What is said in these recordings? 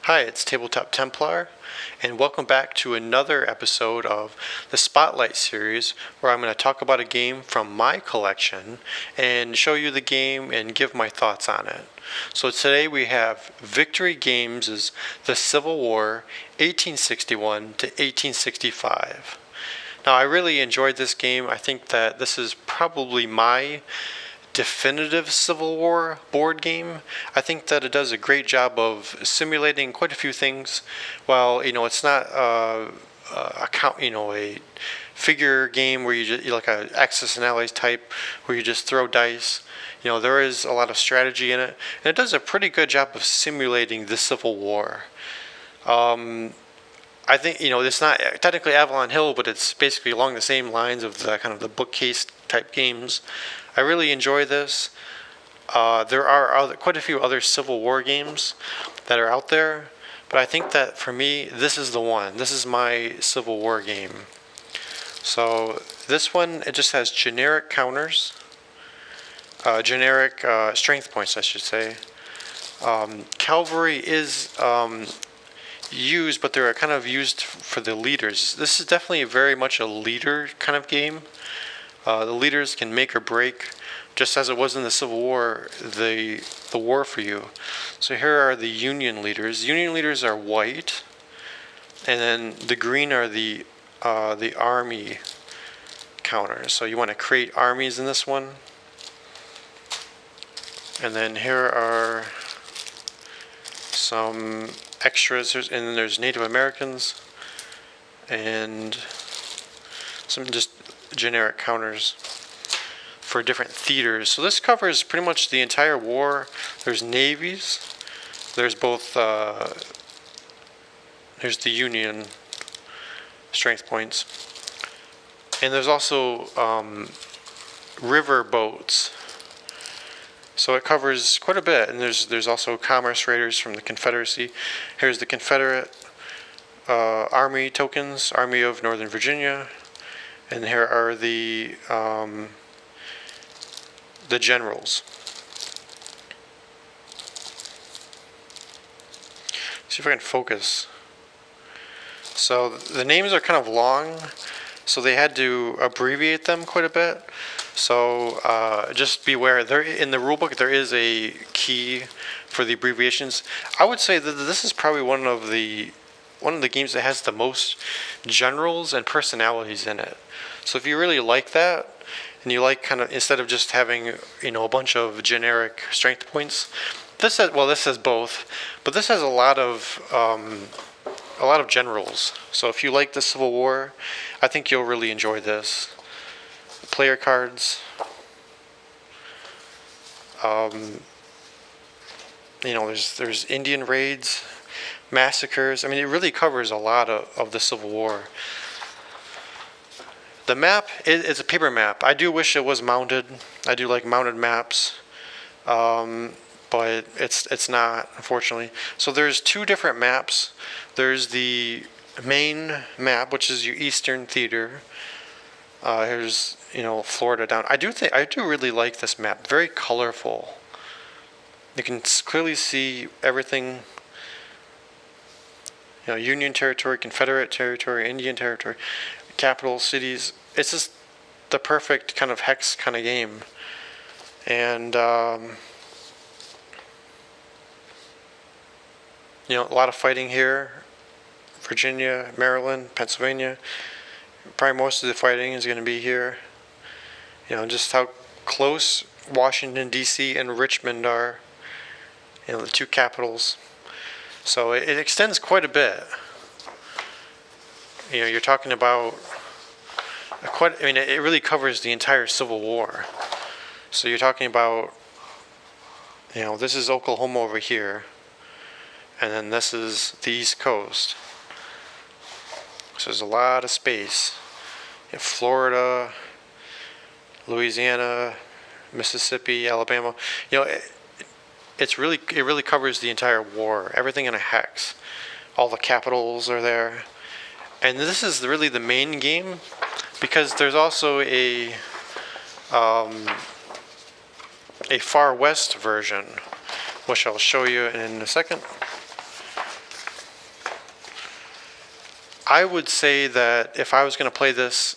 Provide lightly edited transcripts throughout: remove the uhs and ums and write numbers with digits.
Hi, it's Tabletop Templar, and welcome back to another episode of the Spotlight series where I'm going to talk about a game from my collection and show you the game and give my thoughts on it. So today we have Victory Games' The Civil War 1861 to 1865. Now, I really enjoyed this game. I think that this is probably my definitive Civil War board game. I think that it does a great job of simulating quite a few things. While it's not a figure game where you like a Axis and Allies type where you just throw dice. There is a lot of strategy in it, and it does a pretty good job of simulating the Civil War. I think it's not technically Avalon Hill, but it's basically along the same lines of the kind of the bookcase type games. I really enjoy this. There are quite a few other Civil War games that are out there, but I think that for me, this is the one. This is my Civil War game. So this one, it just has generic counters, generic strength points, I should say. Cavalry is used, but they're kind of used for the leaders. This is definitely very much a leader kind of game. The leaders can make or break, just as it was in the Civil War, the war for you. So here are the Union leaders. Union leaders are white, and then the green are the army counters. So you want to create armies in this one. And then here are some extras, and then there's Native Americans, and some just generic counters for different theaters. So this covers pretty much the entire war. There's navies. There's both. There's the Union strength points, and there's also river boats. So it covers quite a bit. And there's also commerce raiders from the Confederacy. Here's the Confederate Army tokens, Army of Northern Virginia. And here are the generals. See if I can focus. So the names are kind of long, so they had to abbreviate them quite a bit. So just beware. There in the rulebook there is a key for the abbreviations. I would say that this is probably one of the games that has the most generals and personalities in it. So if you really like that, and you like kind of, instead of just having a bunch of generic strength points, this has both, but this has a lot of generals. So if you like the Civil War, I think you'll really enjoy this. Player cards. There's Indian raids, massacres. I mean, it really covers a lot of the Civil War. The map is a paper map. I do wish it was mounted. I do like mounted maps, but it's not, unfortunately. So there's two different maps. There's the main map, which is your Eastern Theater. Here's Florida down. I do really like this map. Very colorful. You can clearly see everything. Union territory, Confederate territory, Indian territory, capital cities. It's just the perfect kind of hex kind of game. And a lot of fighting here. Virginia, Maryland, Pennsylvania. Probably most of the fighting is going to be here. Just how close Washington, D.C. and Richmond are. The two capitals. So it extends quite a bit. You're talking about it really covers the entire Civil War. So you're talking about, this is Oklahoma over here, and then this is the East Coast. So there's a lot of space. Florida, Louisiana, Mississippi, Alabama. It really covers the entire war. Everything in a hex. All the capitals are there. And this is really the main game, because there's also a Far West version, which I'll show you in a second. I would say that if I was going to play this,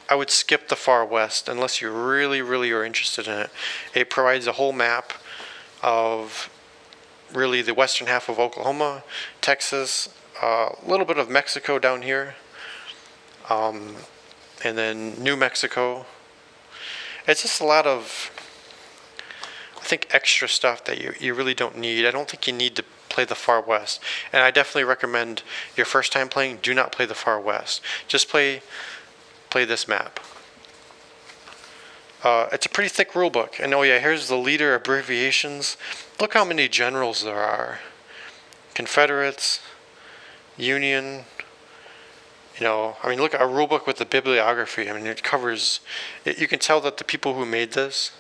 I would skip the Far West unless you really, really are interested in it. It provides a whole map of really the western half of Oklahoma, Texas, a little bit of Mexico down here, and then New Mexico. It's just a lot of, I think, extra stuff that you really don't need. I don't think you need to play the Far West. And I definitely recommend your first time playing, do not play the Far West. Just play this map. It's a pretty thick rule book. And oh yeah, here's the leader abbreviations. Look how many generals there are. Confederates, Union, I mean, look at a rule book with the bibliography. I mean, it covers, you can tell that the people who made this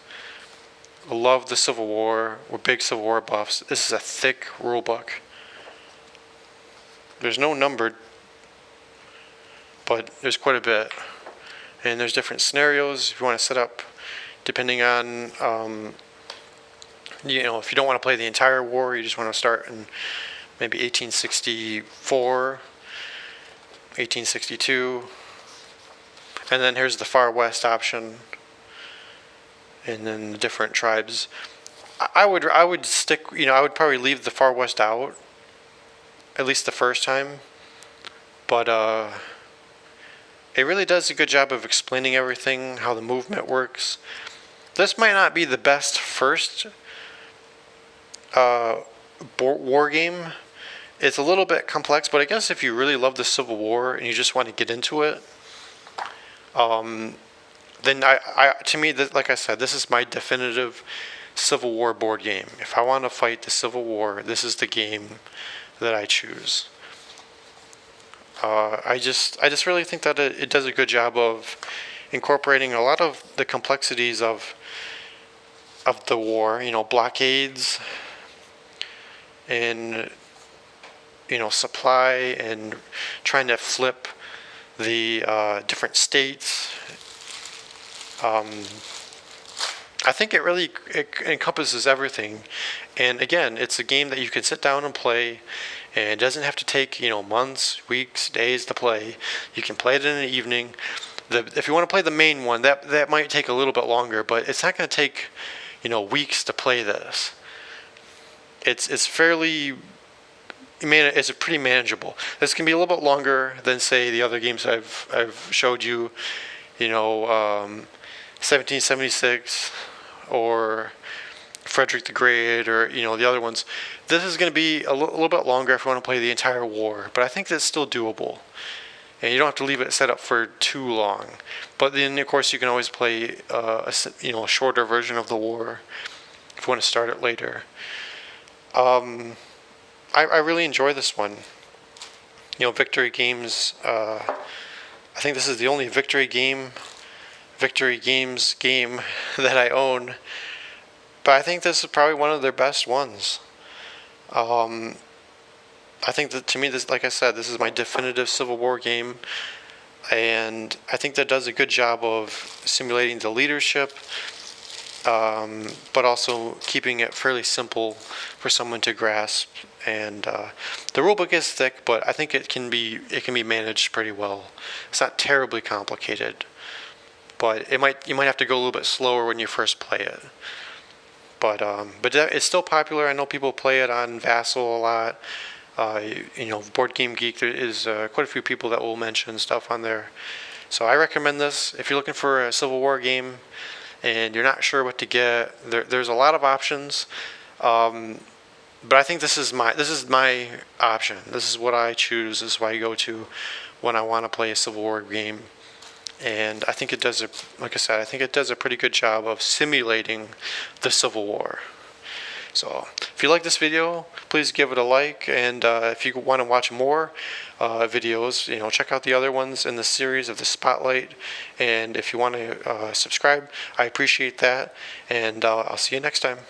love the Civil War, were big Civil War buffs. This is a thick rule book. There's no numbered, but there's quite a bit. And there's different scenarios if you want to set up, depending on, if you don't want to play the entire war, you just want to start in maybe 1864, 1862. And then here's the Far West option. And then the different tribes. I would stick, I would probably leave the Far West out, at least the first time. But it really does a good job of explaining everything, how the movement works. This might not be the best first war game. It's a little bit complex, but I guess if you really love the Civil War and you just want to get into it, then to me, like I said, this is my definitive Civil War board game. If I want to fight the Civil War, this is the game that I choose. I just really think that it does a good job of incorporating a lot of the complexities of the war. Blockades and supply and trying to flip the different states. I think it really encompasses everything. And again, it's a game that you can sit down and play, and it doesn't have to take months, weeks, days to play. You can play it in an evening. If you want to play the main one, that might take a little bit longer, but it's not going to take weeks to play this. It's fairly it's pretty manageable. This can be a little bit longer than, say, the other games I've showed you. 1776 or Frederick the Great, or the other ones. This is going to be a little bit longer if you want to play the entire war, but I think that's still doable. And you don't have to leave it set up for too long. But then, of course, you can always play a shorter version of the war if you want to start it later. I really enjoy this one. Victory Games. I think this is the only Victory Games game that I own. But I think this is probably one of their best ones. I think that, to me, this, like I said, this is my definitive Civil War game. And I think that does a good job of simulating the leadership, but also keeping it fairly simple for someone to grasp. And the rulebook is thick, but I think it can be managed pretty well. It's not terribly complicated, but you might have to go a little bit slower when you first play it. But it's still popular. I know people play it on Vassal a lot. Board Game Geek, there is quite a few people that will mention stuff on there. So I recommend this if you're looking for a Civil War game and you're not sure what to get. There's a lot of options, but I think this is my option. This is what I choose. This is what I go to when I want to play a Civil War game. And I think it does like I said, I think it does a pretty good job of simulating the Civil War. So if you like this video, please give it a like, and if you want to watch more videos, check out the other ones in the series of the Spotlight. And if you want to subscribe, I appreciate that, and I'll see you next time.